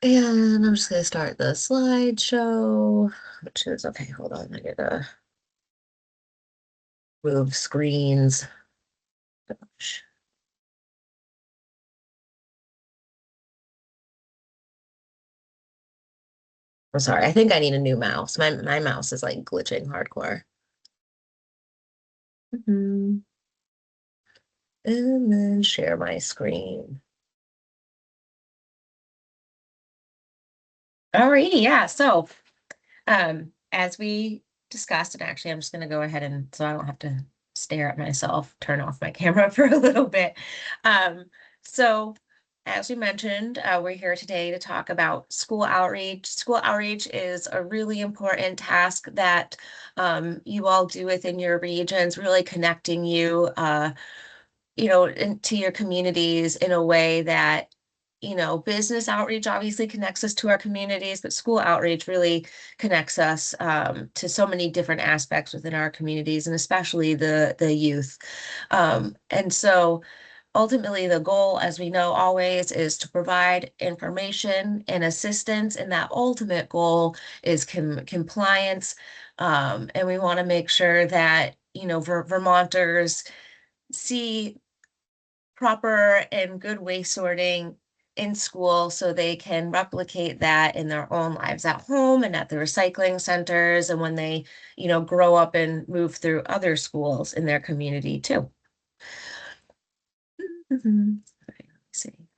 And I'm just gonna start the slideshow, which is okay. Hold on, I gotta move screens. Gosh. I'm sorry. I think I need a new mouse. My mouse is like glitching hardcore. Mhm. And then share my screen. Alrighty, yeah. So, as we discussed, and actually, I'm just going to go ahead and so I don't have to stare at myself, turn off my camera for a little bit. Um, so, as we mentioned, we're here today to talk about school outreach. School outreach is a really important task that you all do within your regions, really connecting you, into your communities in a way that business outreach obviously connects us to our communities, but school outreach really connects us to so many different aspects within our communities, and especially the youth. And so ultimately, the goal, as we know always, is to provide information and assistance, and that ultimate goal is compliance. And we want to make sure that Vermonters see proper and good waste sorting in school so they can replicate that in their own lives at home and at the recycling centers and when they, grow up and move through other schools in their community too. Mhm. Okay, let's see.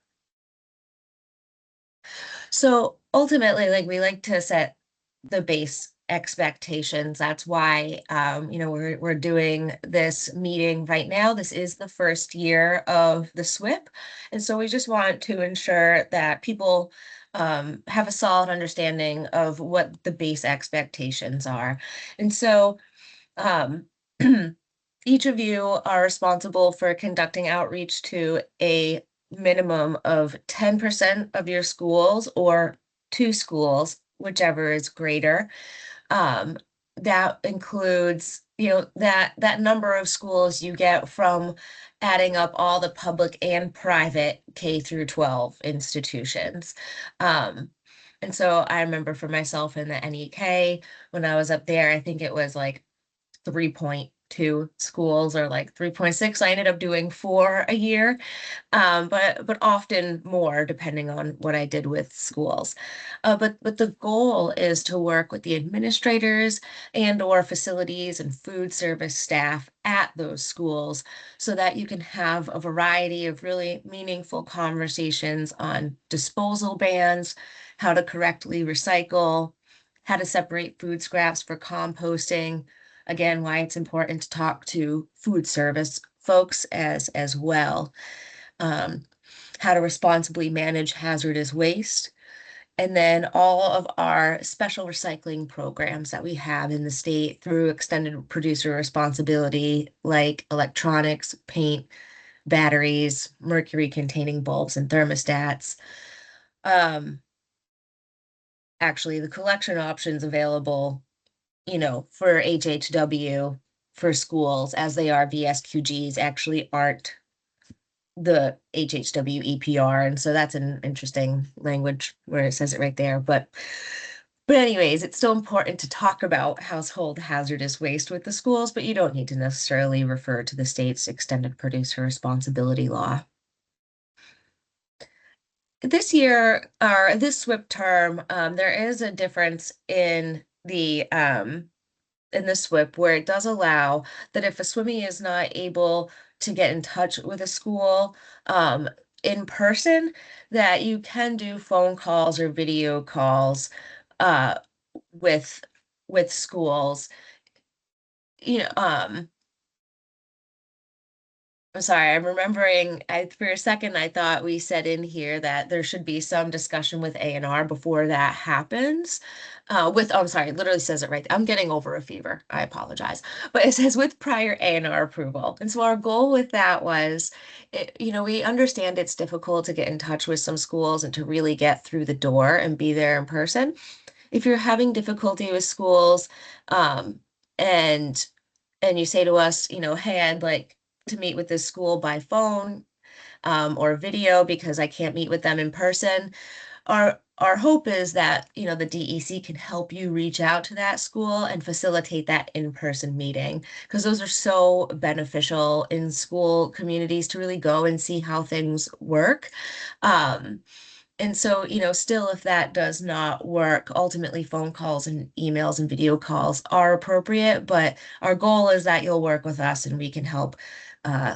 So ultimately, like we like to set the base expectations. That's why we're doing this meeting right now. This is the first year of the SWIP. And so we just want to ensure that people have a solid understanding of what the base expectations are. And so um, each of you are responsible for conducting outreach to a minimum of 10% of your schools or two schools, whichever is greater. Um, that includes, that number of schools you get from adding up all the public and private K through 12 institutions. Um, and so I remember for myself in the NEK, when I was up there, I think it was like 3.2 schools or like 3.6. I ended up doing four a year, but often more depending on what I did with schools. But the goal is to work with the administrators and or facilities and food service staff at those schools so that you can have a variety of really meaningful conversations on disposal bans, how to correctly recycle, how to separate food scraps for composting. Again, why it's important to talk to food service folks as well. Um, how to responsibly manage hazardous waste, and then all of our special recycling programs that we have in the state through extended producer responsibility, like electronics, paint, batteries, mercury containing bulbs, and thermostats. Um, Actually, the collection options available, for HHW for schools as they are VSQGs actually aren't the HHW EPR. And so that's an interesting language where it says it right there. But anyways, it's still important to talk about household hazardous waste with the schools, but you don't need to necessarily refer to the state's extended producer responsibility law. This year, or this SWIP term, there is a difference in the SWIP where it does allow that if a swimmie is not able to get in touch with a school in person, that you can do phone calls or video calls uh, with schools. You know, I'm sorry, I'm remembering, for a second, I thought we said in here that there should be some discussion with A&R before that happens. I'm sorry, it literally says it right there. I'm getting over a fever. I apologize. But it says with prior A&R approval. And so our goal with that was, we understand it's difficult to get in touch with some schools and to really get through the door and be there in person. If you're having difficulty with schools, um, and you say to us, hey, I'd like to meet with this school by phone or video because I can't meet with them in person. Our our hope is that, the DEC can help you reach out to that school and facilitate that in-person meeting, because those are so beneficial in school communities to really go and see how things work. Um, and so, still, if that does not work, ultimately phone calls and emails and video calls are appropriate, but our goal is that you'll work with us and we can help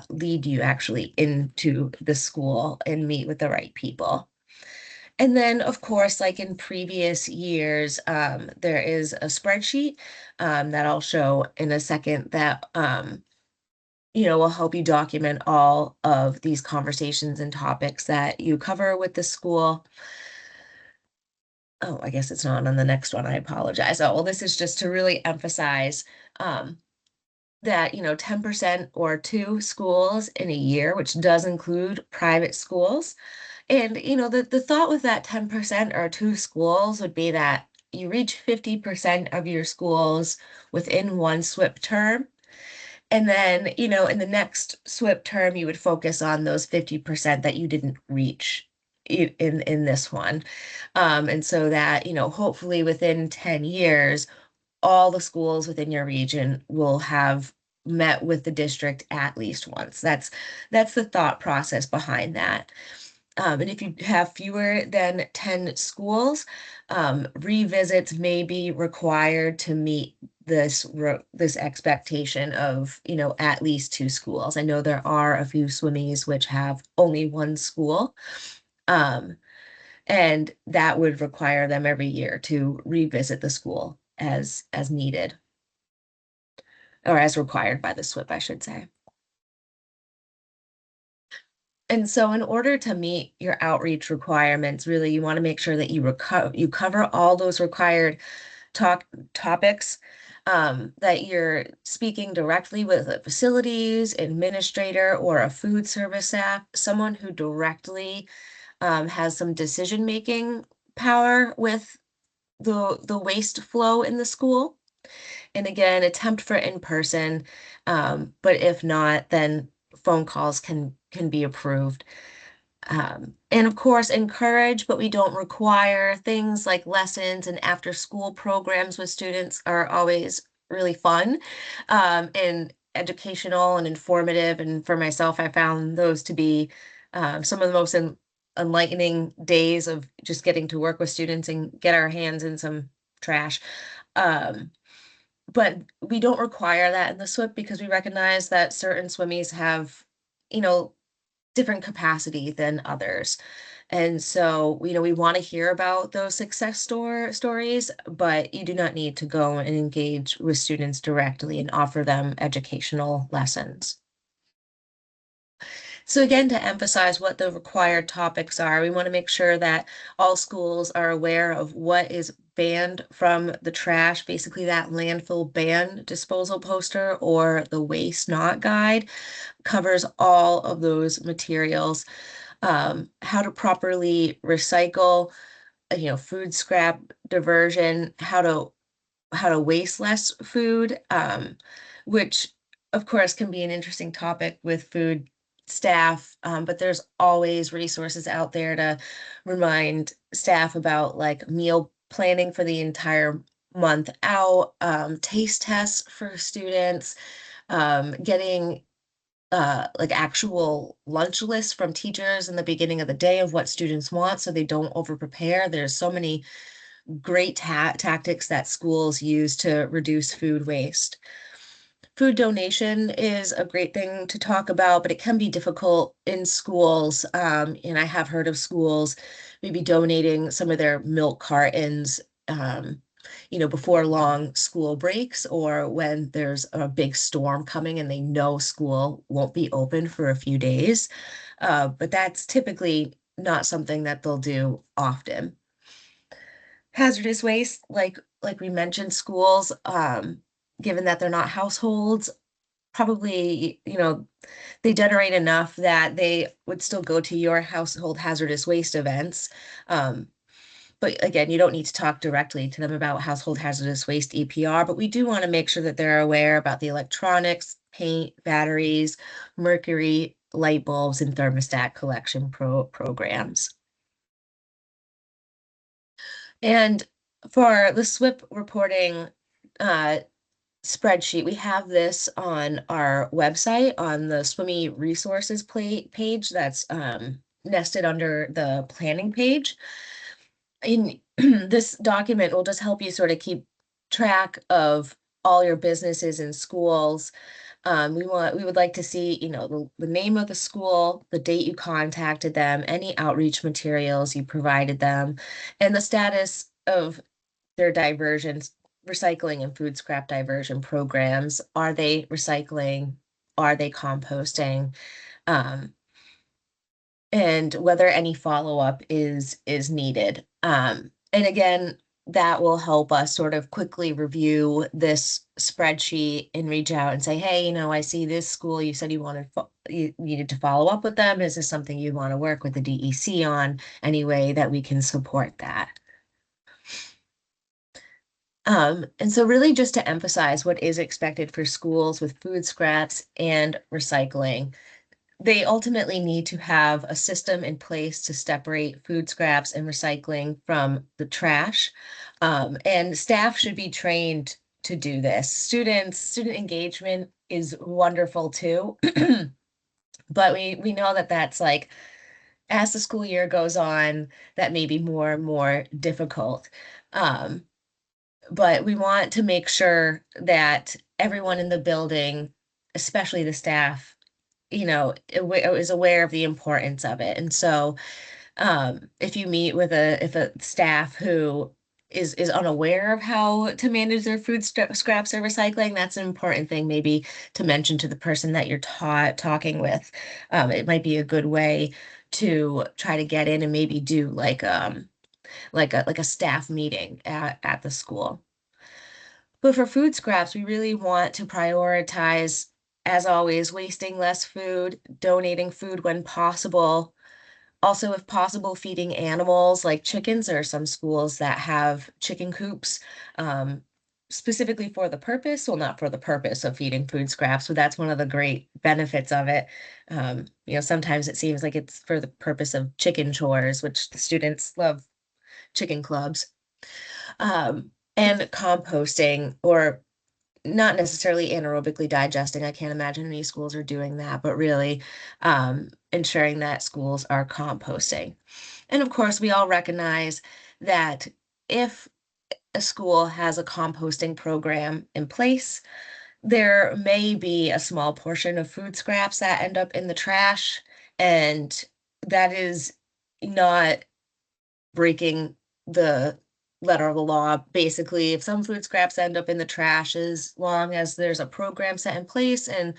lead you actually into the school and meet with the right people. And then, of course, like in previous years, there is a spreadsheet that I'll show in a second that will help you document all of these conversations and topics that you cover with the school. Oh, I guess it's not on the next one. I apologize. Oh, well, this is just to really emphasize um, that, 10% or two schools in a year, which does include private schools. And, the thought with that 10% or two schools would be that you reach 50% of your schools within one SWIP term. And then, in the next SWIP term, you would focus on those 50% that you didn't reach in this one. And so that, hopefully within 10 years, all the schools within your region will have met with the district at least once. That's the thought process behind that. And if you have fewer than 10 schools, revisits may be required to meet this expectation of, at least two schools. I know there are a few swimmies which have only one school, um, and that would require them every year to revisit the school as needed, or as required by the SWIP, I should say. And so in order to meet your outreach requirements, really, you want to make sure that you cover all those required topics, that you're speaking directly with a facilities administrator or a food service staff, someone who directly has some decision-making power with the waste flow in the school. And again, attempt for in-person, but if not, then phone calls can be approved. And of course, encourage, but we don't require. Things like lessons and after school programs with students are always really fun, and educational and informative. And for myself, I found those to be some of the most enlightening days of just getting to work with students and get our hands in some trash. Um, but we don't require that in the SWIP because we recognize that certain swimmies have, you know, different capacity than others. And so, we want to hear about those success stories, but you do not need to go and engage with students directly and offer them educational lessons. So again, to emphasize what the required topics are, we want to make sure that all schools are aware of what is banned from the trash, basically that landfill ban disposal poster or the waste not guide covers all of those materials. How to properly recycle, food scrap diversion, how to waste less food, which of course can be an interesting topic with food staff, but there's always resources out there to remind staff about like meal planning for the entire month out, taste tests for students, getting like actual lunch lists from teachers in the beginning of the day of what students want so they don't over prepare. There's so many great tactics that schools use to reduce food waste. Food donation is a great thing to talk about, but it can be difficult in schools. And I have heard of schools maybe donating some of their milk cartons, before long school breaks or when there's a big storm coming and they know school won't be open for a few days. But that's typically not something that they'll do often. Hazardous waste, like we mentioned, schools, given that they're not households, probably, they generate enough that they would still go to your household hazardous waste events. Um, but again, you don't need to talk directly to them about household hazardous waste EPR, but we do want to make sure that they're aware about the electronics, paint, batteries, mercury, light bulbs, and thermostat collection programs. And for the SWIP reporting uh, spreadsheet, we have this on our website on the SWIMMY resources page that's nested under the planning page. In this document will just help you sort of keep track of all your businesses and schools. We would like to see, the name of the school, the date you contacted them, any outreach materials you provided them, and the status of their diversions, recycling and food scrap diversion programs. Are they recycling? Are they composting? Um, and whether any follow-up is needed. And again, that will help us sort of quickly review this spreadsheet and reach out and say, hey, I see this school, you said you needed to follow up with them. Is this something you want to work with the DEC on? Any way that we can support that? And so really just to emphasize what is expected for schools with food scraps and recycling. They ultimately need to have a system in place to separate food scraps and recycling from the trash. And staff should be trained to do this. Student engagement is wonderful too. But we know that that's like, as the school year goes on, that may be more and more difficult. Um, but we want to make sure that everyone in the building, especially the staff, is aware of the importance of it. And so, if you meet with a staff who is unaware of how to manage their food scraps or recycling, that's an important thing maybe to mention to the person that you're talking with. It might be a good way to try to get in and maybe do like a staff meeting at the school. But for food scraps, we really want to prioritize, as always, wasting less food, donating food when possible. Also, if possible, feeding animals like chickens. There are some schools that have chicken coops, um, specifically for the purpose, well, not for the purpose of feeding food scraps, but that's one of the great benefits of it. Sometimes it seems like it's for the purpose of chicken chores, which the students love chicken clubs. And composting, or not necessarily anaerobically digesting. I can't imagine any schools are doing that, but really ensuring that schools are composting. And of course, we all recognize that if a school has a composting program in place, there may be a small portion of food scraps that end up in the trash, and that is not breaking the letter of the law. Basically, if some food scraps end up in the trash, as long as there's a program set in place and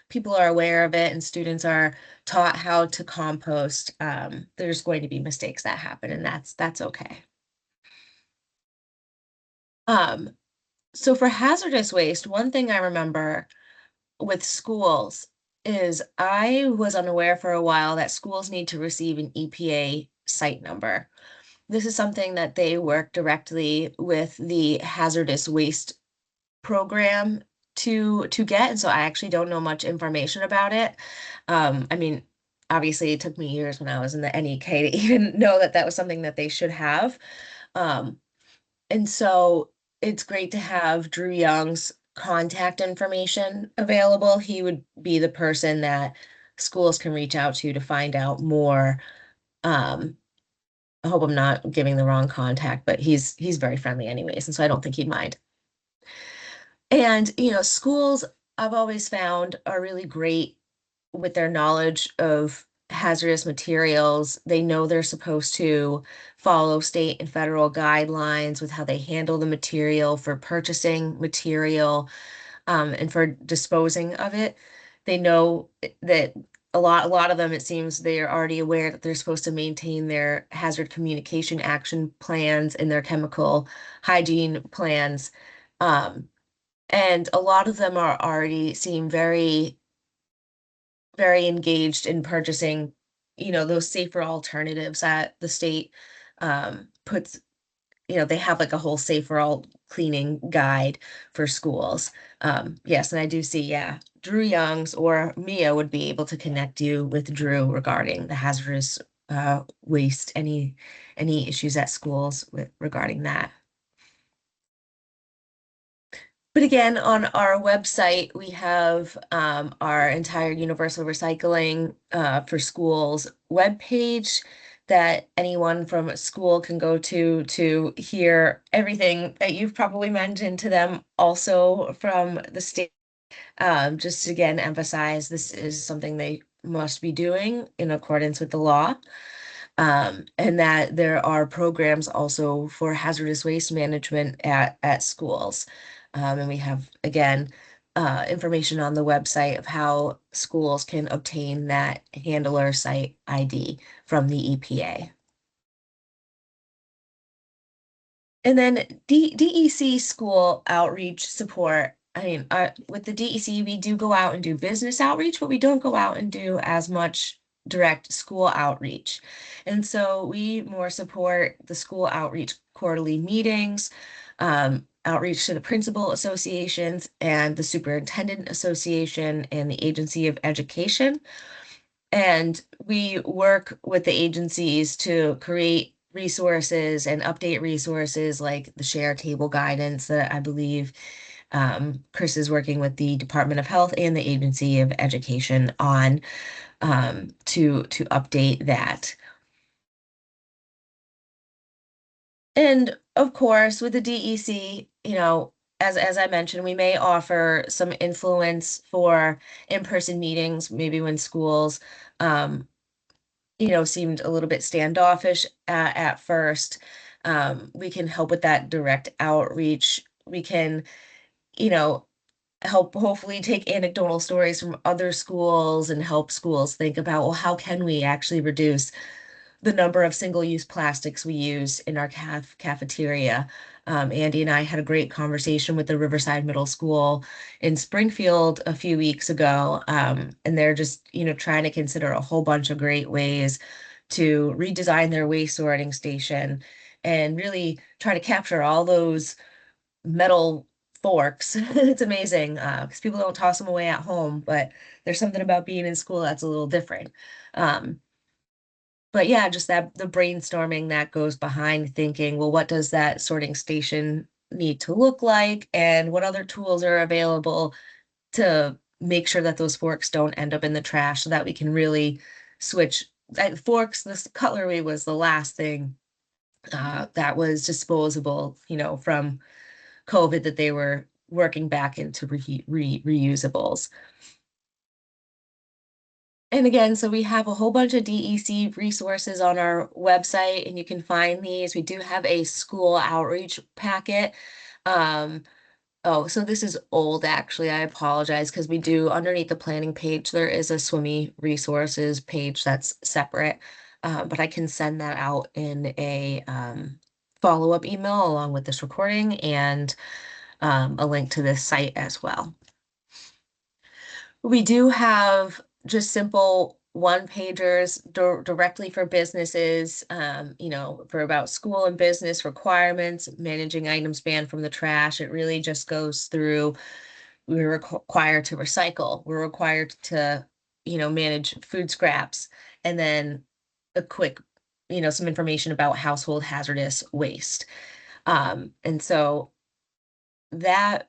people are aware of it and students are taught how to compost, there's going to be mistakes that happen, and that's okay. Um, so for hazardous waste, one thing I remember with schools is I was unaware for a while that schools need to receive an EPA site number. This is something that they work directly with the hazardous waste program to get, and so I actually don't know much information about it. I mean, obviously it took me years when I was in the NEK to even know that that was something that they should have. Um, and so it's great to have Drew Young's contact information available. He would be the person that schools can reach out to find out more. Um, I hope I'm not giving the wrong contact, but he's very friendly anyways, and so I don't think he'd mind. And schools I've always found are really great with their knowledge of hazardous materials. They know they're supposed to follow state and federal guidelines with how they handle the material for purchasing material, and for disposing of it. They know that a lot of them, it seems they are already aware that they're supposed to maintain their hazard communication action plans and their chemical hygiene plans. Um, and a lot of them are already seem very, very engaged in purchasing, those safer alternatives that the state puts. They have like a whole safer all cleaning guide for schools. Yes, and I do see, yeah, Drew Youngs or Mia would be able to connect you with Drew regarding the hazardous waste, any issues at schools with regarding that. But again, on our website, we have our entire universal recycling for schools webpage that anyone from a school can go to hear everything that you've probably mentioned to them also from the state. Just to again emphasize this is something they must be doing in accordance with the law. And that there are programs also for hazardous waste management at schools. And we have, again, information on the website of how schools can obtain that handler site ID from the EPA. And then DEC school outreach support. I mean, with the DEC, we do go out and do business outreach, but we don't go out and do as much direct school outreach. And so we more support the school outreach quarterly meetings, outreach to the principal associations and the superintendent association and the agency of education. And we work with the agencies to create resources and update resources like the share table guidance that I believe Chris is working with the Department of Health and the Agency of Education on to update that. And of course, with the DEC, as I mentioned, we may offer some influence for in-person meetings, maybe when schools um, seemed a little bit standoffish at first. We can help with that direct outreach. We can, you know, help hopefully take anecdotal stories from other schools and help schools think about, well, how can we actually reduce the number of single-use plastics we use in our cafeteria. Andy and I had a great conversation with the Riverside Middle School in Springfield a few weeks ago, and they're just, trying to consider a whole bunch of great ways to redesign their waste sorting station and really try to capture all those metal forks. It's amazing because people don't toss them away at home, but there's something about being in school that's a little different. But yeah, just that the brainstorming that goes behind thinking, well, what does that sorting station need to look like? And what other tools are available to make sure that those forks don't end up in the trash so that we can really switch forks, this cutlery was the last thing that was disposable, from COVID that they were working back into reusables. And again, so we have a whole bunch of DEC resources on our website, and you can find these. We do have a school outreach packet. Um, oh, so this is old, actually. I apologize because we do underneath the planning page, there is a SWIMMY resources page that's separate. But I can send that out in a follow-up email along with this recording and a link to this site as well. We do have just simple one pagers directly for businesses, for about school and business requirements, managing items banned from the trash. It really just goes through, we're required to recycle, we're required to, manage food scraps, and then a quick, some information about household hazardous waste. And so that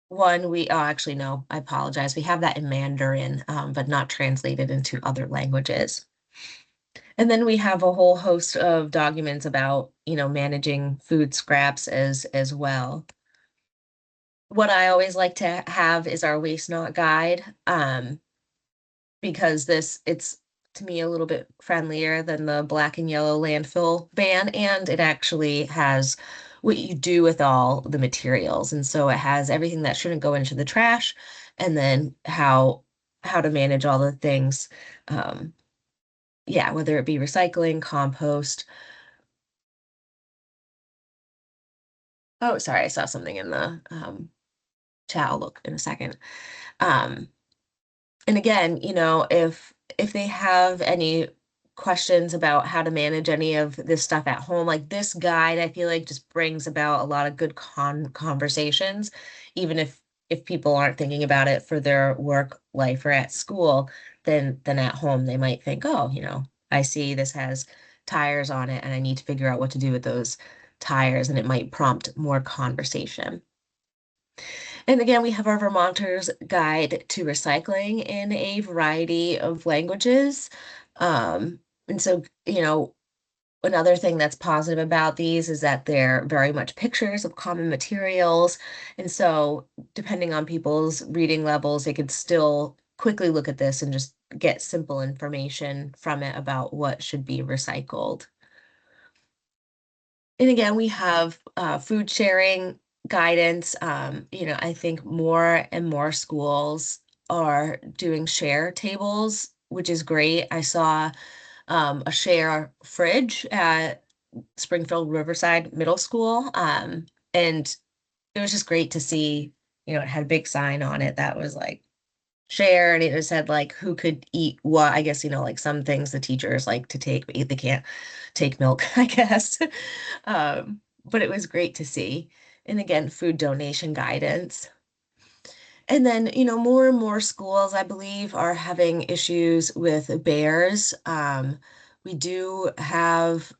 one, oh, actually, no, I apologize. We have that in Mandarin, but not translated into other languages. And then we have a whole host of documents about, managing food scraps as well. What I always like to have is our waste not guide, because it's to me a little bit friendlier than the black and yellow landfill ban, and it actually has what you do with all the materials. And so it has everything that shouldn't go into the trash, and then how to manage all the things. Yeah, whether it be recycling, compost. Oh, sorry, I saw something in the chat. I'll look in a second. Um, and again, if they have any questions about how to manage any of this stuff at home, like this guide, I feel like just brings about a lot of good conversations, even if people aren't thinking about it for their work life or at school, then at home they might think, oh, I see this has tires on it and I need to figure out what to do with those tires, and it might prompt more conversation. And again, we have our Vermonter's Guide to Recycling in a variety of languages. And so, another thing that's positive about these is that they're very much pictures of common materials. And so, depending on people's reading levels, they could still quickly look at this and just get simple information from it about what should be recycled. And again, we have food sharing guidance. I think more and more schools are doing share tables, which is great. I saw a share fridge at Springfield Riverside Middle School. And it was just great to see, it had a big sign on it that was like share, and it just said like who could eat what. I guess, like some things the teachers like to take, but they can't take milk, I guess. But it was great to see. And again, food donation guidance. And then, more and more schools, I believe, are having issues with bears. We do have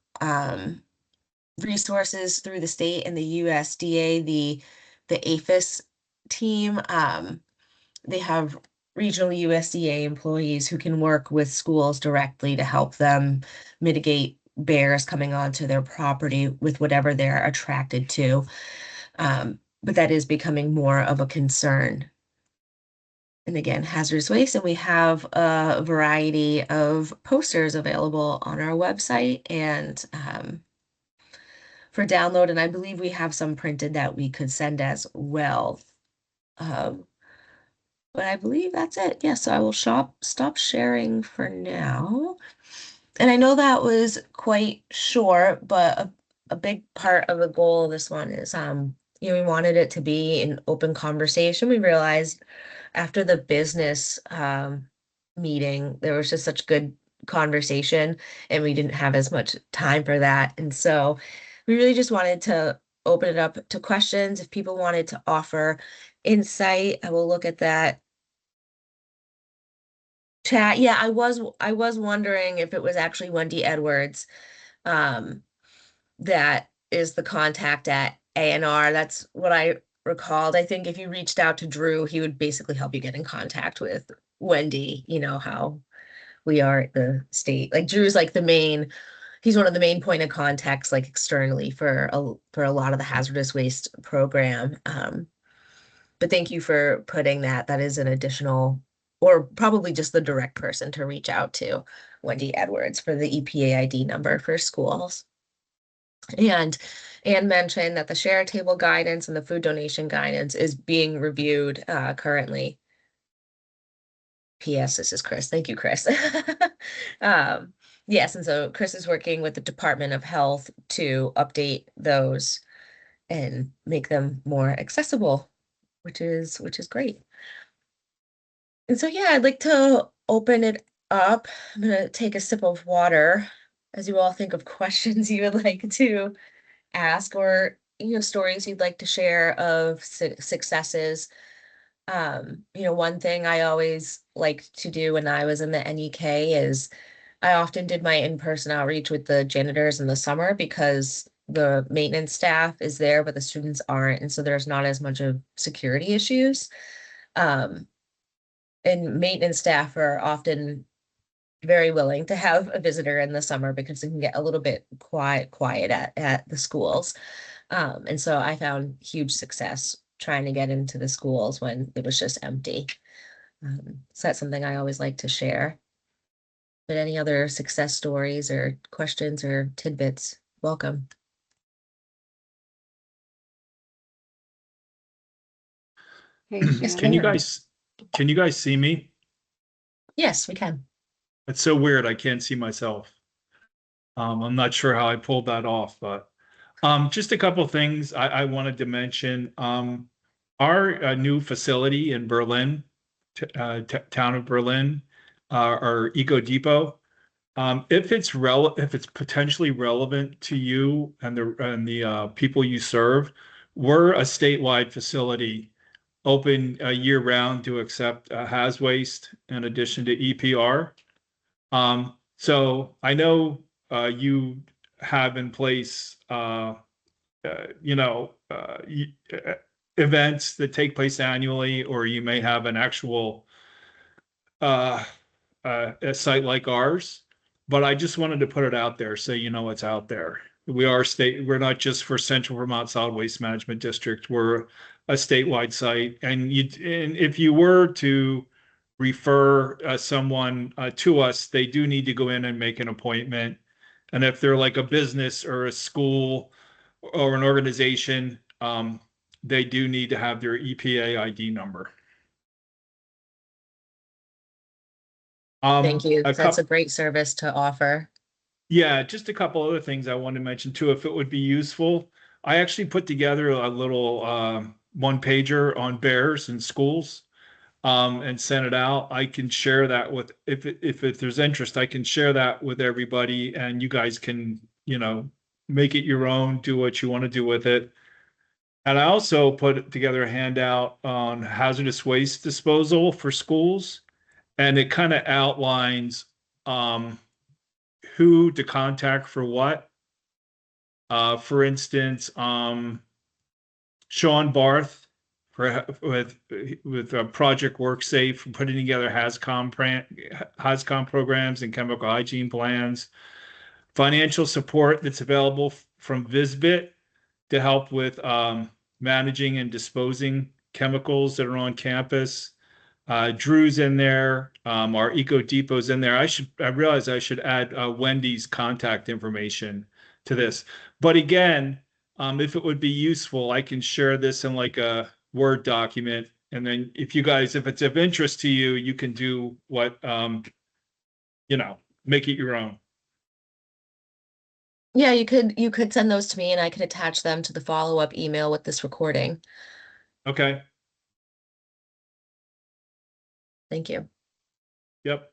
resources through the state and the USDA, the APHIS team. They have regional USDA employees who can work with schools directly to help them mitigate bears coming onto their property with whatever they're attracted to. But that is becoming more of a concern. And again, hazardous waste, and we have a variety of posters available on our website and for download. And I believe we have some printed that we could send as well. But I believe that's it. Yeah, so I will stop sharing for now. And I know that was quite short, but a big part of the goal of this one is we wanted it to be an open conversation. We realized after the business meeting, there was just such good conversation, and we didn't have as much time for that. And so we really just wanted to open it up to questions. If people wanted to offer insight, I will look at that chat. Yeah, I was wondering if it was actually Wendy Edwards. Um, that is the contact at A&R. That's what I recalled. I think if you reached out to Drew, he would basically help you get in contact with Wendy. You know how we are at the state. Like Drew's like he's one of the main point of contacts like externally for a lot of the hazardous waste program. But thank you for putting that. That is an additional, or probably just the direct person to reach out to, Wendy Edwards, for the EPA ID number for schools. And Anne mentioned that the share table guidance and the food donation guidance is being reviewed currently. P.S. This is Chris. Thank you, Chris. Yes, and so Chris is working with the Department of Health to update those and make them more accessible, which is great. And so yeah, I'd like to open it up. I'm gonna take a sip of water as you all think of questions you would like to ask, or stories you'd like to share of successes. One thing I always liked to do when I was in the NUK is I often did my in-person outreach with the janitors in the summer, because the maintenance staff is there but the students aren't, and so there's not as much of security issues. um, and maintenance staff are often very willing to have a visitor in the summer because it can get a little bit quiet at the schools. And so I found huge success trying to get into the schools when it was just empty. So that's something I always like to share. But any other success stories or questions or tidbits, welcome. Hey, Yes, Shannon. Can you guys see me? Yes, we can. It's so weird. I can't see myself. I'm not sure how I pulled that off, but just a couple things I wanted to mention. Our new facility in Berlin, town of Berlin, our Eco Depot. If it's potentially relevant to you and the people you serve, we're a statewide facility, open year round to accept haz waste in addition to EPR. So I know you have in place, you know, events that take place annually, or you may have an actual uh, a site like ours. But I just wanted to put it out there so you know it's out there. We're not just for Central Vermont Solid Waste Management District. We're a statewide site, and if you were to refer someone to us, they do need to go in and make an appointment. And if they're like a business or a school or an organization, they do need to have their EPA ID number. Thank you. A That's a couple, great service to offer. yeah, just a couple other things I wanted to mention too, if it would be useful. I actually put together a little one pager on bears in schools, and sent it out. I can share that with if there's interest, I can share that with everybody, and you guys can, you know, make it your own, do what you want to do with it. And I also put together a handout on hazardous waste disposal for schools, and it kind of outlines um, who to contact for what. For instance, Sean Barth with Project WorkSafe, putting together HAZCOM programs and chemical hygiene plans. Financial support that's available from Visbit to help with managing and disposing chemicals that are on campus. Drew's in there. Our Eco Depot's in there. I realize I should add Wendy's contact information to this. But again, if it would be useful, I can share this in like a Word document. And then if it's of interest to you, you can do what, you know, make it your own. Yeah, you could send those to me and I could attach them to the follow-up email with this recording. Okay. Thank you. Yep.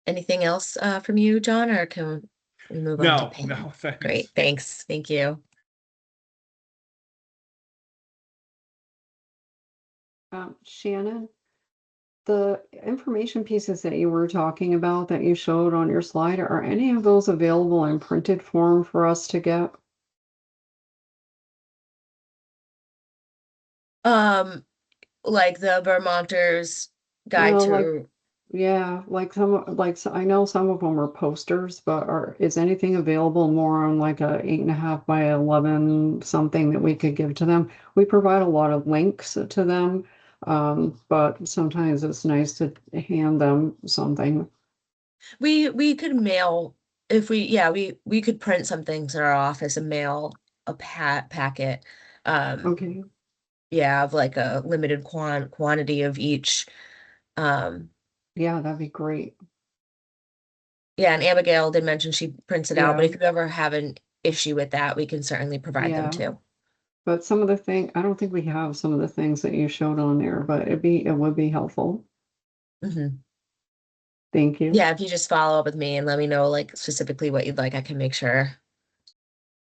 Anything else from you, John, or can we move on to No, Pam? no, thanks. Great, thanks. Thank you. Shannon, the information pieces that you were talking about that you showed on your slide, are any of those available in printed form for us to get? Like the Vermonters Guide Well, like, to, yeah, I know some of them are posters, but is anything available more on like a 8.5 by 11 something that we could give to them? We provide a lot of links to them, but sometimes it's nice to hand them something. we could mail if we could print some things in our office and mail a packet. Um, Okay, yeah, of like a limited quantity of each. Um, yeah, that'd be great. yeah, and Abigail did mention she prints it out, but Yeah, if you ever have an issue with that, we can certainly provide them yeah. too. But I don't think we have some of the things that you showed on there, but it would be helpful. Hmm. Thank you. Yeah, if you just follow up with me and let me know like specifically what you'd like, I can make sure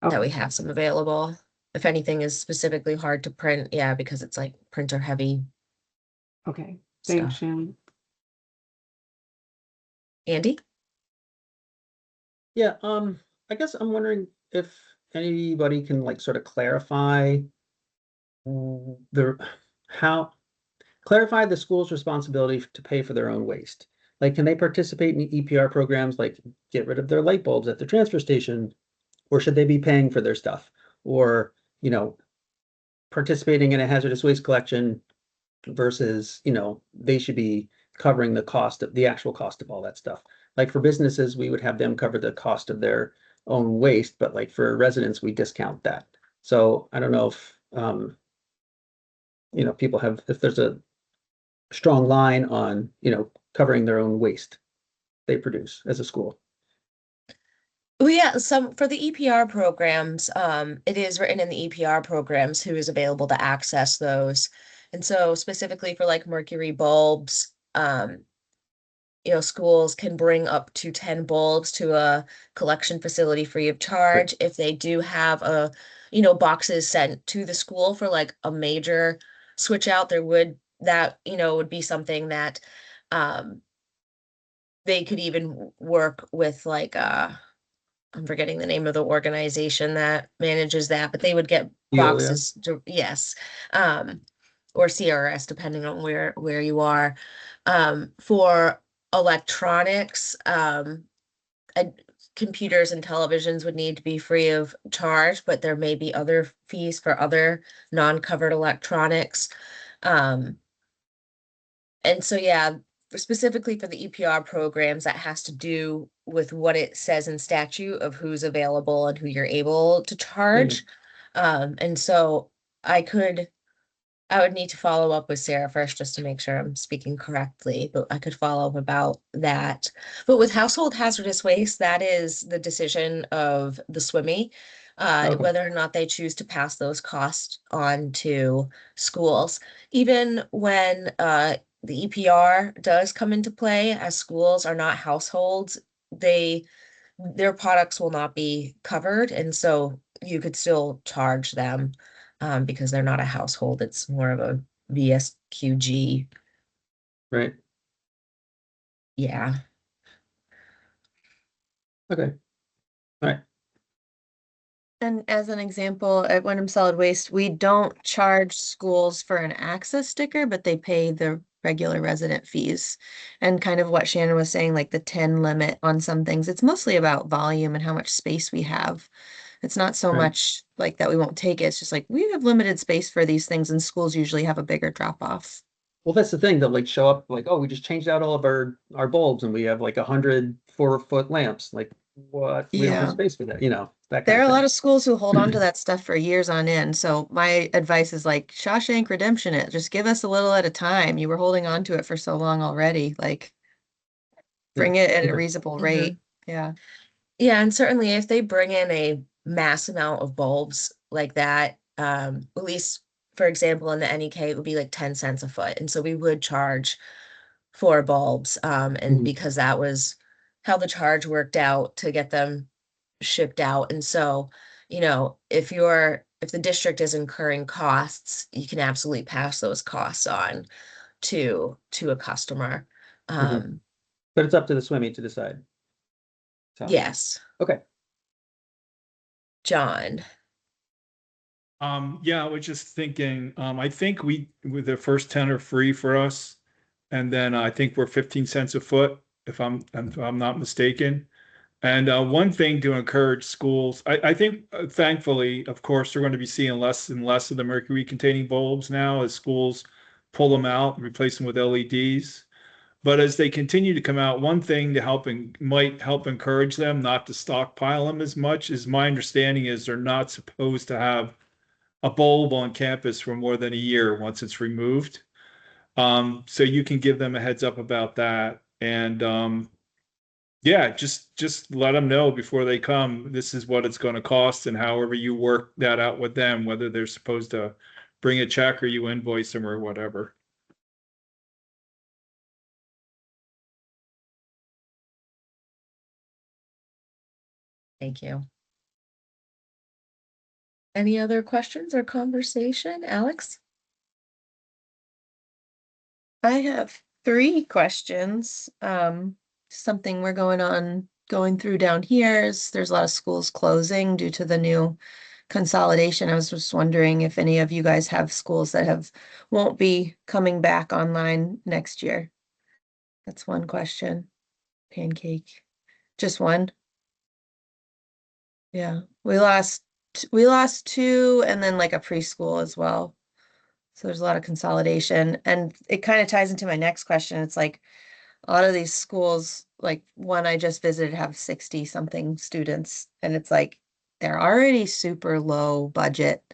that we Okay, have some available. If anything is specifically hard to print, yeah, because it's like printer heavy okay. Thanks, stuff. Shannon. Andy? Yeah, I guess I'm wondering if anybody can like sort of clarify the how clarify the school's responsibility to pay for their own waste. Like, can they participate in EPR programs like get rid of their light bulbs at the transfer station, or should they be paying for their stuff? Or, you know, participating in a hazardous waste collection versus, they should be covering the actual cost of all that stuff. Like for businesses, we would have them cover the cost of their own waste, but like for residents, we discount that. So I don't know if, people if there's a strong line on, covering their own waste they produce as a school. Well, yeah, some for the EPR programs, it is written in the EPR programs who is available to access those. And so specifically for like mercury bulbs, schools can bring up to 10 bulbs to a collection facility free of Great. charge. If they do have boxes sent to the school for like a major switch out, would be something that um they could even work with like I'm forgetting the name of the organization that manages that, but they would get Veolia. boxes yes, um, or CRS depending on where you are, for electronics, and computers and televisions would need to be free of charge, but there may be other fees for other non-covered electronics. Um, and so, yeah, specifically for the EPR programs, that has to do with what it says in statute of who's available and who you're able to charge. And so I could, I would need to follow up with Sarah first just to make sure I'm speaking correctly, but I could follow up about that. But with household hazardous waste, that is the decision of the SWIMI, Okay. whether or not they choose to pass those costs on to schools. Even when the EPR does come into play, as schools are not households, their products will not be covered, and so you could still charge them because they're not a household. It's more of a VSQG. Right. Yeah. Okay. All right. And as an example, at Wyndham Solid Waste, we don't charge schools for an access sticker, but they pay the regular resident fees. And kind of what Shannon was saying, like the 10 limit on some things, it's mostly about volume and how much space we have. It's not so Right. much like that we won't take it. It's just like we have limited space for these things, and schools usually have a bigger drop off. Well, that's the thing. They'll like show up like, oh, we just changed out all of our bulbs and we have like 100 4-foot lamps. Like, what? We don't have Yeah. space for that, that There kind are a of lot thing. of schools who hold on to that stuff for years on end. So my advice is like Shawshank Redemption it. Just give us a little at a time. You were holding on to it for so long already. Like bring Yeah. it at a Okay. reasonable rate. Yeah. Yeah, and certainly if they bring in a mass amount of bulbs like that, at least for example, in the NEK, it would be like 10 cents a foot. And so we would charge for bulbs. And Mhm. because that was how the charge worked out to get them shipped out. And so, if the district is incurring costs, you can absolutely pass those costs on to a customer. Mhm. Um, But it's up to the SWIMI to decide. So, yes, okay. John. Yeah, I was just thinking, I think with the first 10 are free for us. And then I think we're 15 cents a foot, if I'm not mistaken. And one thing to encourage schools, I think thankfully, of course, we're going to be seeing less and less of the mercury containing bulbs now as schools pull them out and replace them with LEDs. But as they continue to come out, one thing to might help encourage them not to stockpile them as much is my understanding is they're not supposed to have a bulb on campus for more than a year once it's removed. So you can give them a heads up about that. And yeah, just let them know before they come, this is what it's going to cost, and however you work that out with them, whether they're supposed to bring a check or you invoice them or whatever. Thank you. Any other questions or conversation, Alex? I have 3 questions. Something we're going through down here is there's a lot of schools closing due to the new consolidation. I was just wondering if any of you guys have schools that won't be coming back online next year. That's one question. Pancake. Just one? Yeah. We lost 2 and then like a preschool as well. So there's a lot of consolidation. And it kind of ties into my next question. It's like a lot of these schools, like one I just visited, have 60 something students, and it's like they're already super low budget.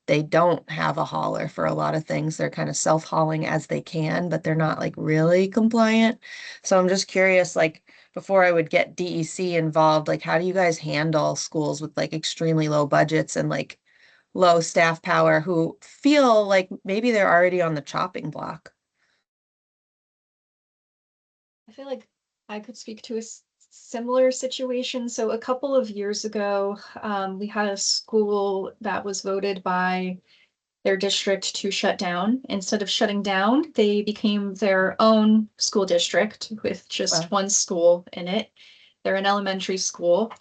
They don't have a hauler for a lot of things. They're kind of self-hauling as they can, but they're not like really compliant. So I'm just curious, like before I would get DEC involved, like how do you guys handle schools with like extremely low budgets and like low staff power who feel like maybe they're already on the chopping block? I feel like I could speak to a similar situation. So a couple of years ago, we had a school that was voted by their district to shut down. Instead of shutting down, they became their own school district with just Wow. one school in it. They're an elementary school.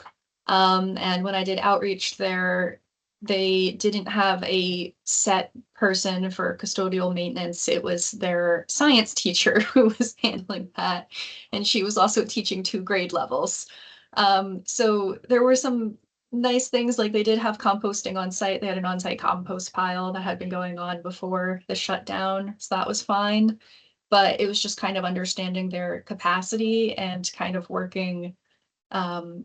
And when I did outreach there, they didn't have a set person for custodial maintenance. It was their science teacher who was handling that. And she was also teaching 2 grade levels. So there were some nice things, like they did have composting on site. They had an on-site compost pile that had been going on before the shutdown, so that was fine. But it was just kind of understanding their capacity and kind of working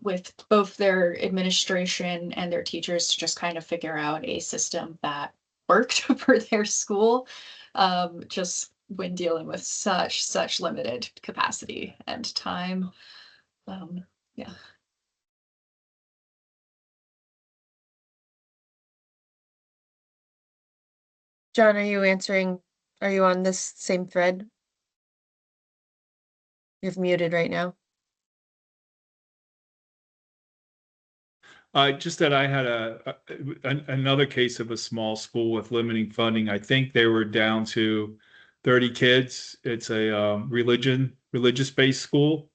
with both their administration and their teachers to just kind of figure out a system that worked for their school, just when dealing with such limited capacity and time. Yeah. John, are you on this same thread? You're muted right now. Just that I had another case of a small school with limiting funding. I think they were down to 30 kids. It's a religious-based school,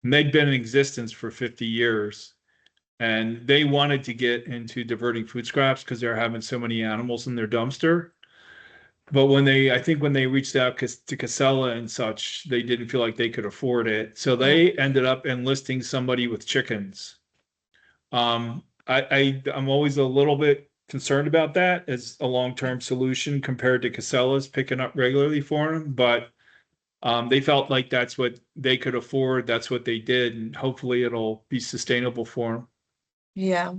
and they'd been in existence for 50 years. And they wanted to get into diverting food scraps because they're having so many animals in their dumpster. But I think when they reached out to Casella and such, they didn't feel like they could afford it. So they ended up enlisting somebody with chickens. I'm always a little bit concerned about that as a long-term solution compared to Casella's picking up regularly for them, but they felt like that's what they could afford. That's what they did, and hopefully it'll be sustainable for them. Yeah.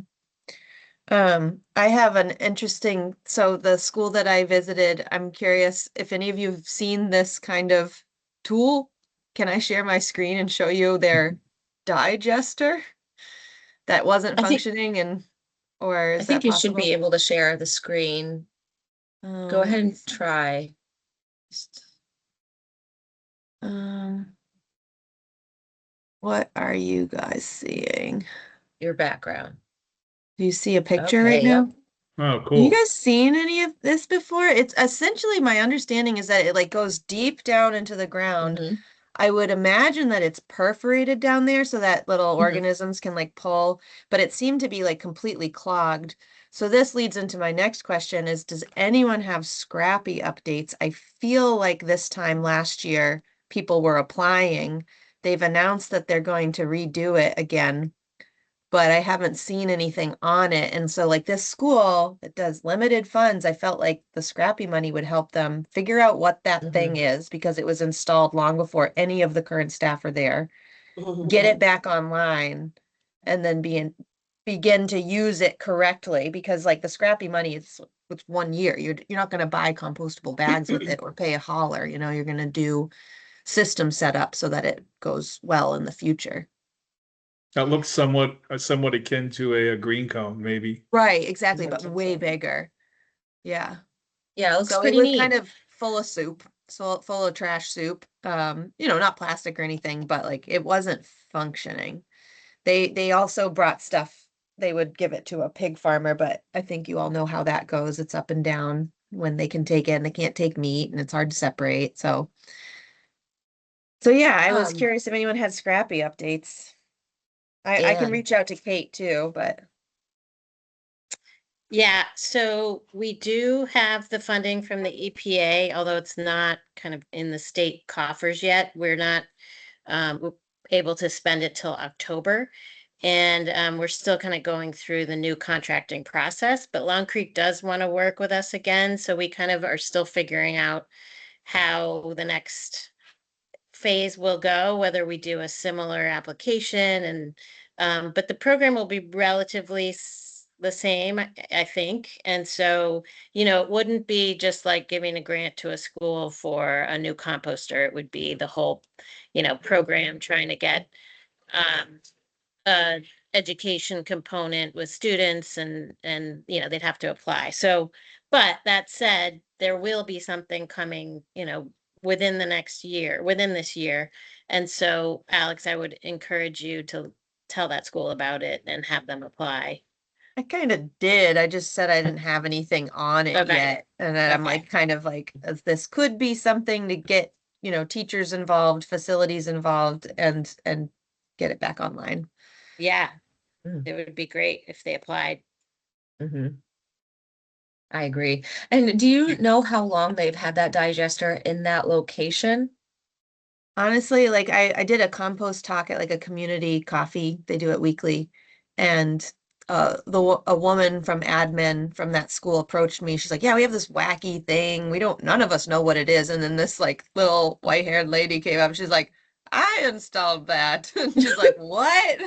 I have an so the school that I visited, I'm curious if any of you have seen this kind of tool. Can I share my screen and show you their digester that wasn't I think functioning, or I is that think you should possible? be able to share the screen. Go ahead and try. Um, what are you guys seeing? Your background. Do you see a picture right Okay, now? yep. Oh, Have you cool. guys seen any of this before? It's essentially, my understanding is that it like goes deep down into the ground. Mhm, I would imagine that it's perforated down there so that little mhm. organisms can like pull, but it seemed to be like completely clogged. So this leads into my next question is, does anyone have Scrappy updates? I feel like this time last year, people were applying. They've announced that they're going to redo it again, but I haven't seen anything on it. And so like this school that does limited funds, I felt like the Scrappy money would help them figure out what that thing Mhm. is because it was installed long before any of the current staff are there. Get it back online and then begin to use it correctly because like the Scrappy money it's 1 year. You're not going to buy compostable bags with it or pay a hauler, you're going to do system setup so that it goes well in the future. That looks somewhat akin to a green cone, maybe. Right, exactly, I but think way so. bigger. Yeah. Yeah, it looks So it pretty was kind neat. of full of soup, so full of trash soup. Not plastic or anything, but like it wasn't functioning. They also brought stuff. They would give it to a pig farmer, but I think you all know how that goes. It's up and down when they can take it and they can't take meat and it's hard to separate. So yeah, I was Um, curious if anyone had Scrappy updates. I can and reach out to Kate too, but Yeah, so we do have the funding from the EPA, although it's not kind of in the state coffers yet. We're not able to spend it till October. And we're still kind of going through the new contracting process, but Long Creek does want to work with us again. So we kind of are still figuring out how the next phase will go, whether we do a similar application but the program will be relatively the same, I think. And so, it wouldn't be just like giving a grant to a school for a new composter. It would be the whole, program trying to get um a education component with students and they'd have to apply. So, but that said, there will be something coming, within this year. And so, Alex, I would encourage you to tell that school about it and have them apply. I kind of did. I just said I didn't have anything on it Okay. yet. And then I'm Okay. like, kind of like, this could be something to get, teachers involved, facilities involved, and get it back online. Yeah, Mm. it would be great if they applied. Mhm. I agree. And do you know how long they've had that digester in that location? Honestly, like I did a compost talk at like a community coffee. They do it weekly. And a woman from admin from that school approached me. She's like, "Yeah, we have this wacky thing. None of us know what it is." And then this like little white-haired lady came up. She's like, "I installed that." And she's like, "What?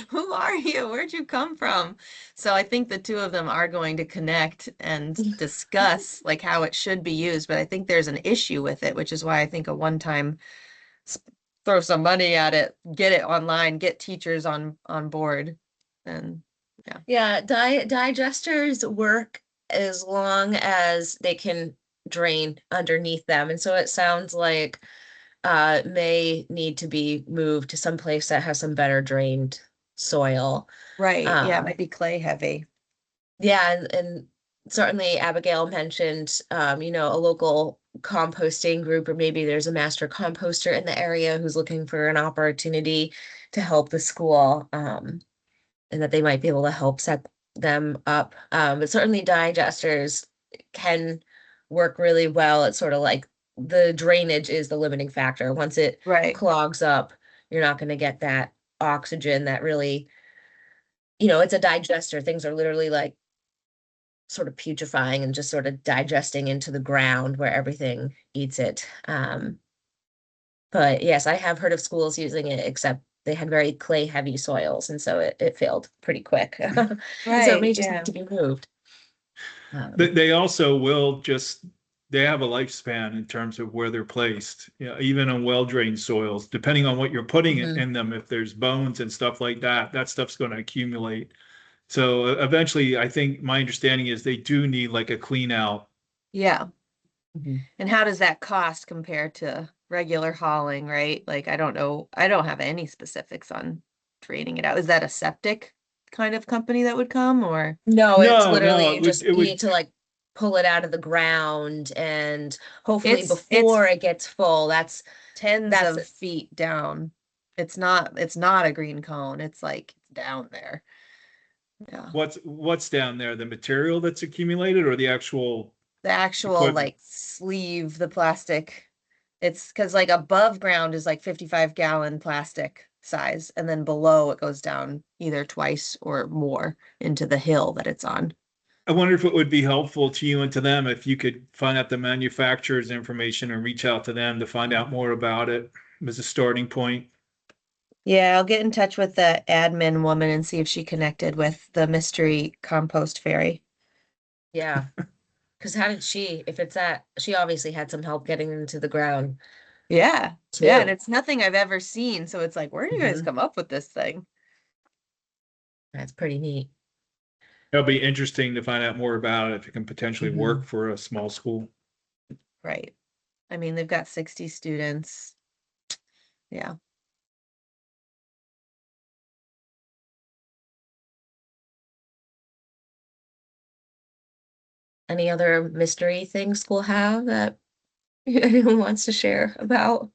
Who are you? Where'd you come from?" So I think the two of them are going to connect and discuss like how it should be used. But I think there's an issue with it, which is why I think a one-time s- throw some money at it, get it online, get teachers on board. And Yeah, digesters work as long as they can drain underneath them. And so it sounds like may need to be moved to some place that has some better drained soil. right, yeah, it Um, might be clay heavy. yeah, and certainly Abigail mentioned, a local composting group, or maybe there's a master composter in the area who's looking for an opportunity to help the school, and that they might be able to help set them up. But certainly digesters can work really well. It's sort of like the drainage is the limiting factor. Once it Right, clogs up, you're not going to get that oxygen that really, it's a digester. Things are literally like sort of putrefying and just sort of digesting into the ground where everything eats it. But yes, I have heard of schools using it, except they had very clay heavy soils, and so it failed pretty quick. And so it right, may just yeah, need to be moved. They also will just, they have a lifespan in terms of where they're placed, even on well-drained soils, depending on what you're putting Mhm. in them. If there's bones and stuff like that, that stuff's going to accumulate. So eventually, I think my understanding is they do need like a clean out. yeah. Mhm. And how does that cost compare to regular hauling, right? Like, I don't know, I don't have any specifics on draining it out. Is that a septic kind of company that would come, or? No, it's No, no, literally just you need to like pull it out of the ground, and hopefully It's before it gets full, tens that's of feet down. It's not a green cone. It's like down there. Yeah. what's down there, the material that's accumulated or the actual The actual equipment? like sleeve, the plastic. It's because like above ground is like 55-gallon plastic size, and then below it goes down either twice or more into the hill that it's on. I wonder if it would be helpful to you and to them if you could find out the manufacturer's information and reach out to them to find out more about it as a starting point. Yeah, I'll get in touch with the admin woman and see if she connected with the mystery compost fairy. yeah. Because how did if it's that, she obviously had some help getting into the ground Yeah. Yeah, and too. it's nothing I've ever seen, so it's like, where do you guys Mhm. come up with this thing? That's pretty neat. It'll be interesting to find out more about it if it can potentially Mhm. work for a small school. Right. I mean, they've got 60 students. Yeah. Any other mystery things school have that anyone wants to share about?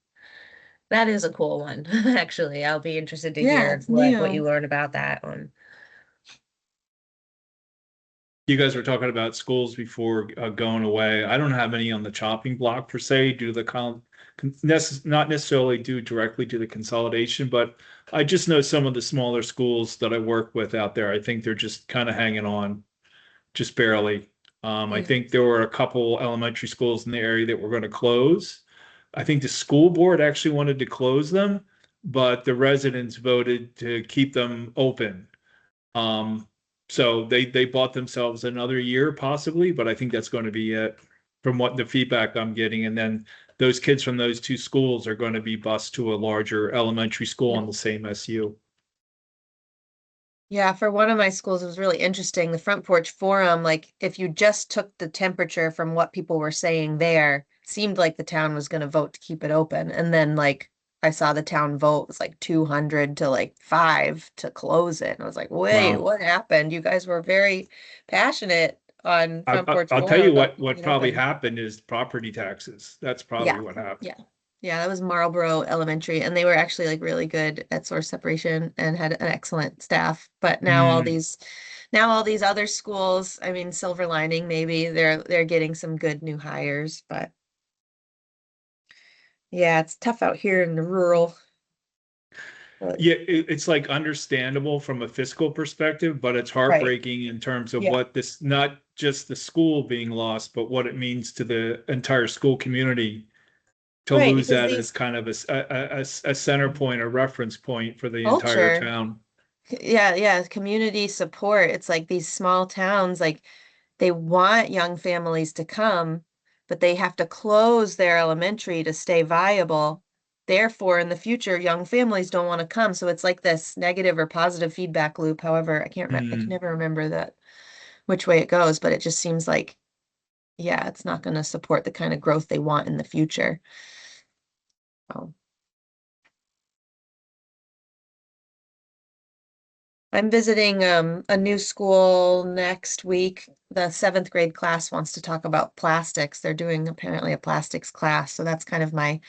That is a cool one, actually. I'll be interested to Yeah, hear it's what new. you learn about that one. You guys were talking about schools before going away. I don't have any on the chopping block per se due to the not necessarily due directly to the consolidation, but I just know some of the smaller schools that I work with out there. I think they're just kind of hanging on, just barely. I Mm. think there were a couple elementary schools in the area that were going to close. I think the school board actually wanted to close them, but the residents voted to keep them open. Um, so they bought themselves another year possibly, but I think that's going to be it from what the feedback I'm getting. And then those kids from those two schools are going to be bused to a larger elementary school on the same SU. Yeah, for one of my schools, it was really interesting. The front porch forum, like if you just took the temperature from what people were saying there, seemed like the town was going to vote to keep it open. And then like I saw the town vote was like 200 to like 5 to close it. And I was like, wait, Wow. what happened? You guys were very passionate on Front Porch I'll tell Forum you about what keeping it probably open. happened is property taxes. That's probably Yeah. what happened. Yeah. Yeah, that was Marlboro Elementary, and they were actually like really good at source separation and had an excellent staff. But Mm. now all these other schools, I mean, silver lining, maybe they're getting some good new hires, but yeah, it's tough out here in the rural. But, Yeah, it's like understandable from a fiscal perspective, but it's right. heartbreaking in terms of Yeah. what this, not just the school being lost, but what it means to the entire school community to Right, lose because that these as kind of a center point, a reference point for the entire culture, town. yeah, yeah, community support. It's like these small towns, like they want young families to come, but they have to close their elementary to stay viable. Therefore, in the future, young families don't want to come. So it's like this negative or positive feedback loop. However, I can Mm. never remember that which way it goes, but it just seems like, yeah, it's not going to support the kind of growth they want in the future. So I'm visiting a new school next week. The 7th grade class wants to talk about plastics. They're doing apparently a plastics class, so that's kind of my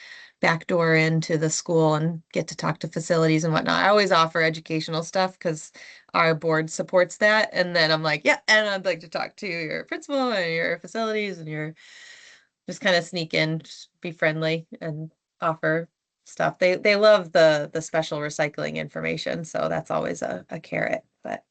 back door into the school and get to talk to facilities and whatnot. I always offer educational stuff because our board supports that. And then I'm like, yeah, and I'd like to talk to your principal and your facilities and your just kind of sneak in, just be friendly and offer stuff. They love the special recycling information, so that's always a carrot. But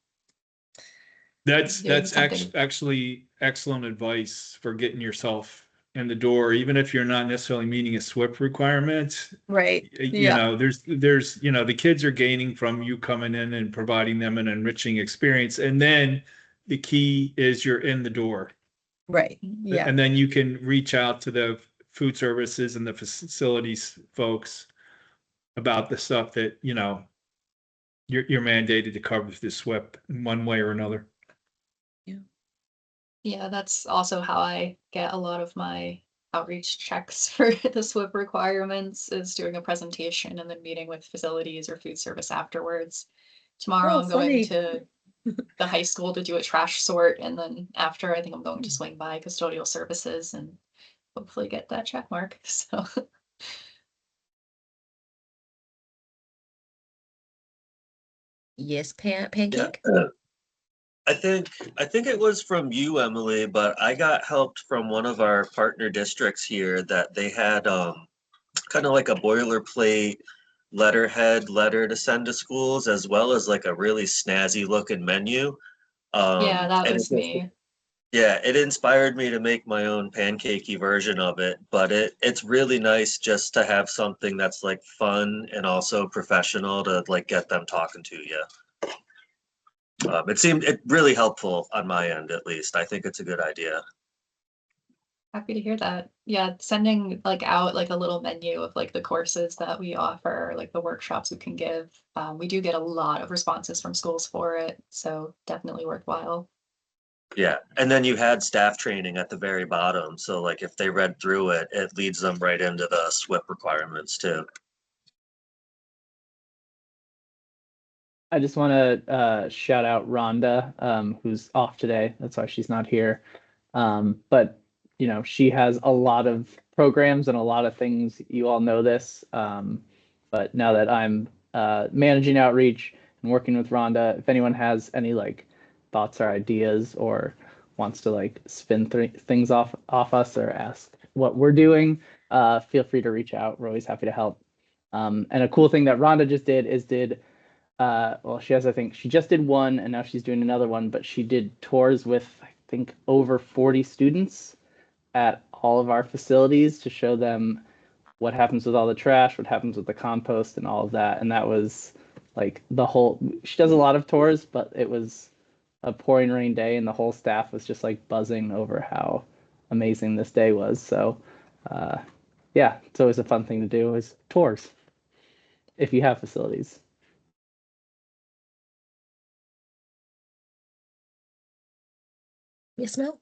Doing something. Actually excellent advice for getting yourself in the door, even if you're not necessarily meeting a SWIP requirement. right, You yeah, know, the kids are gaining from you coming in and providing them an enriching experience. And then the key is you're in the door. right, yeah, And then you can reach out to the food services and the facilities folks about the stuff that, you're mandated to cover through SWIP in one way or another. Yeah, that's also how I get a lot of my outreach checks for the SWIP requirements is doing a presentation and then meeting with facilities or food service afterwards. Tomorrow oh, I'm going funny, to the high school to do a trash sort, and then after I think I'm going to swing by custodial services and hopefully get that check mark. So Yes, Yeah. pancake. I think it was from you, Emily, but I got helped from one of our partner districts here that they had kind of like a boilerplate letterhead letter to send to schools as well as like a really snazzy looking menu. yeah, that And was me. yeah, it inspired me to make my own pancakey version of it, but it's really nice just to have something that's like fun and also professional to like get them talking to you. It seemed really helpful on my end, at least. I think it's a good idea. Happy to hear that. Yeah, sending like out like a little menu of like the courses that we offer, like the workshops we can give. We do get a lot of responses from schools for it, so definitely worthwhile. Yeah, and then you had staff training at the very bottom, so like if they read through it, it leads them right into the SWIP requirements too. I just want to shout out Rhonda, who's off today. That's why she's not here. But she has a lot of programs and a lot of things. You all know this. But now that I'm managing outreach and working with Rhonda, if anyone has any like thoughts or ideas or wants to like spin things off us or ask what we're doing, feel free to reach out. We're always happy to help. And a cool thing that Rhonda just did well, she has, I think she just did one and now she's doing another one, but she did tours with, I think, over 40 students at all of our facilities to show them what happens with all the trash, what happens with the compost and all of that. And that was like she does a lot of tours, but it was a pouring rain day and the whole staff was just like buzzing over how amazing this day was. So, yeah, it's always a fun thing to do is tours if you have facilities. Yes, Mel?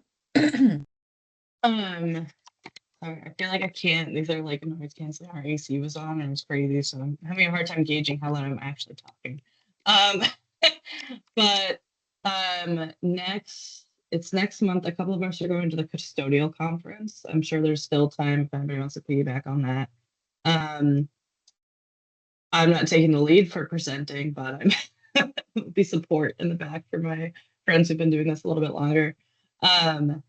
Um, Sorry, I feel like I can't. These are like noise canceling. Our AC was on and it's crazy, so I'm having a hard time gauging how loud I'm actually talking. Um, but next month. A couple of us are going to the custodial conference. I'm sure there's still time if anybody wants to piggyback on that. I'm not taking the lead for presenting, but I'm be support in the back for my friends who've been doing this a little bit longer. And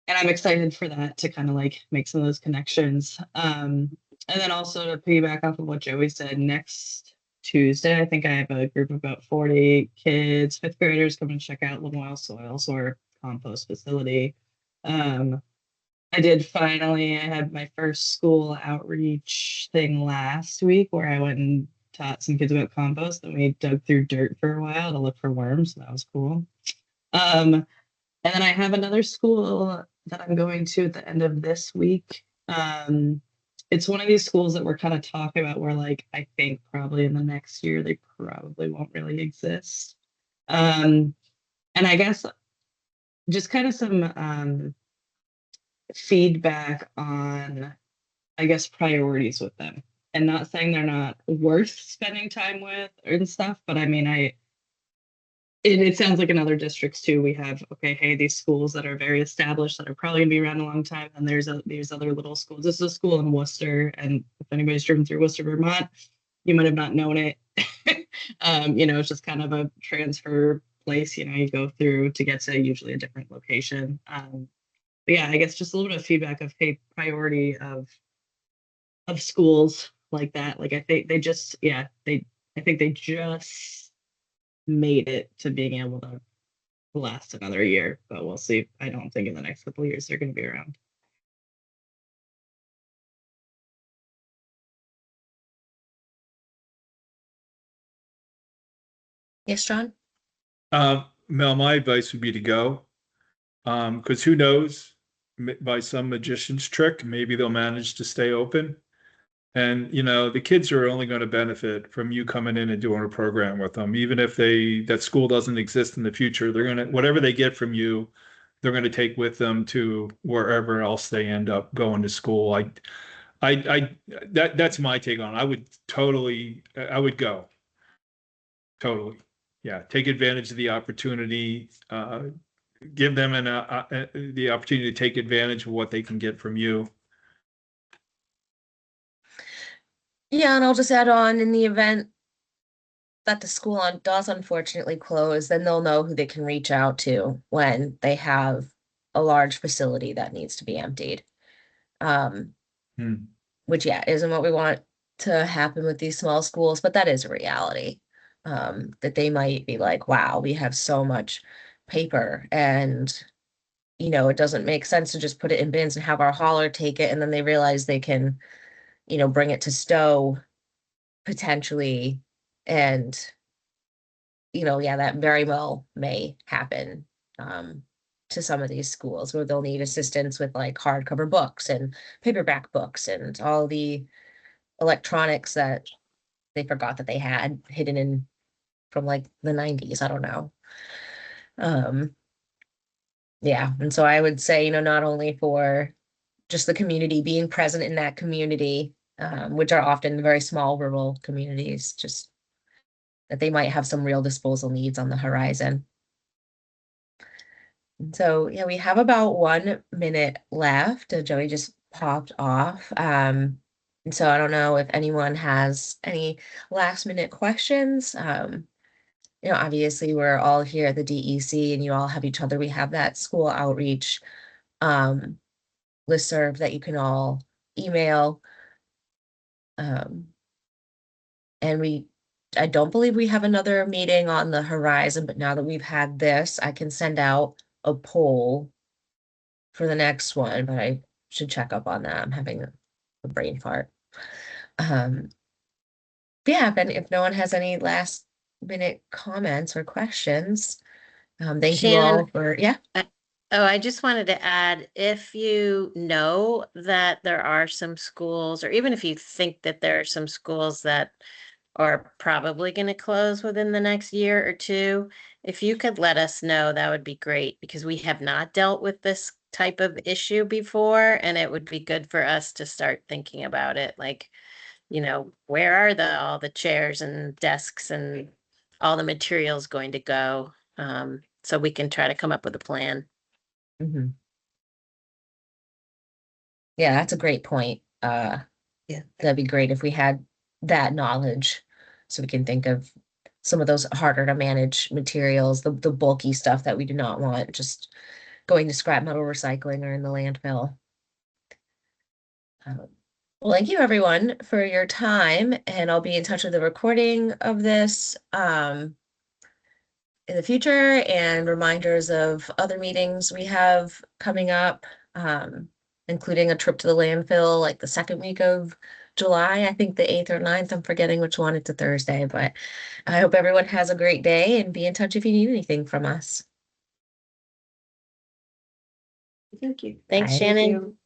I'm excited for that to kind of like make some of those connections. And then also to piggyback off of what Joey said, next Tuesday, I think I have a group of about 40 kids, fifth graders, coming to check out Lemoyle Soils or compost facility. I had my first school outreach thing last week where I went and taught some kids about compost, and we dug through dirt for a while to look for worms. So that was cool. And then I have another school that I'm going to at the end of this week. It's one of these schools that we're kind of talking about where, like, I think probably in the next year they probably won't really exist. And I guess just kind of some feedback on, I guess, priorities with them. And not saying they're not worth spending time with and stuff, but I mean, it sounds like in other districts too, we have, okay, hey, these schools that are very established that are probably gonna be around a long time, and there's other little schools. This is a school in Worcester, and if anybody's driven through Worcester, Vermont, you might have not known it. It's just kind of a transfer place, you go through to get to usually a different location. But yeah, I guess just a little bit of feedback of, hey, priority of schools like that. Like I think they just made it to being able to last another year, but we'll see. I don't think in the next couple of years they're going to be around. Yes, John? Mel, my advice would be to go. Because who knows, by some magician's trick, maybe they'll manage to stay open. And, the kids are only going to benefit from you coming in and doing a program with them. Even if that school doesn't exist in the future, whatever they get from you, they're going to take with them to wherever else they end up going to school. That's my take on it. I would go. Totally. Yeah. Take advantage of the opportunity, give them the opportunity to take advantage of what they can get from you. Yeah, and I'll just add on, in the event that the school does unfortunately close, then they'll know who they can reach out to when they have a large facility that needs to be emptied. Which, yeah, isn't what we want to happen with these small schools, but that is a reality. That they might be like, wow, we have so much paper, and it doesn't make sense to just put it in bins and have our hauler take it, and then they realize they can, bring it to Stowe potentially, and yeah, that very well may happen to some of these schools where they'll need assistance with like hardcover books and paperback books and all the electronics that they forgot that they had hidden in from like the 90s. I don't know. Yeah, and so I would say, not only for just the community being present in that community, which are often very small rural communities, just that they might have some real disposal needs on the horizon. So yeah, we have about 1 minute left. Joey just popped off. And so I don't know if anyone has any last minute questions. Obviously we're all here at the DEC and you all have each other. We have that school outreach listserv that you can all email. And I don't believe we have another meeting on the horizon, but now that we've had this, I can send out a poll for the next one, but I should check up on that. I'm having a brain fart. Yeah, if no one has any last minute comments or questions, thank you all for, yeah. Oh, I just wanted to add, if you know that there are some schools, or even if you think that there are some schools that are probably going to close within the next year or two, if you could let us know, that would be great, because we have not dealt with this type of issue before, and it would be good for us to start thinking about it. Like, where are all the chairs and desks and all the materials going to go? So we can try to come up with a plan. Mhm. Yeah, that's a great point. Yeah, that'd be great if we had that knowledge, so we can think of some of those harder to manage materials, the bulky stuff that we do not want just going to scrap metal recycling or in the landfill. Well, thank you everyone for your time, and I'll be in touch with the recording of this in the future and reminders of other meetings we have coming up, including a trip to the landfill like the second week of July, I think the 8th or 9th. I'm forgetting which one. It's a Thursday, but I hope everyone has a great day and be in touch if you need anything from us. Thank you. Thanks, Bye. Shannon.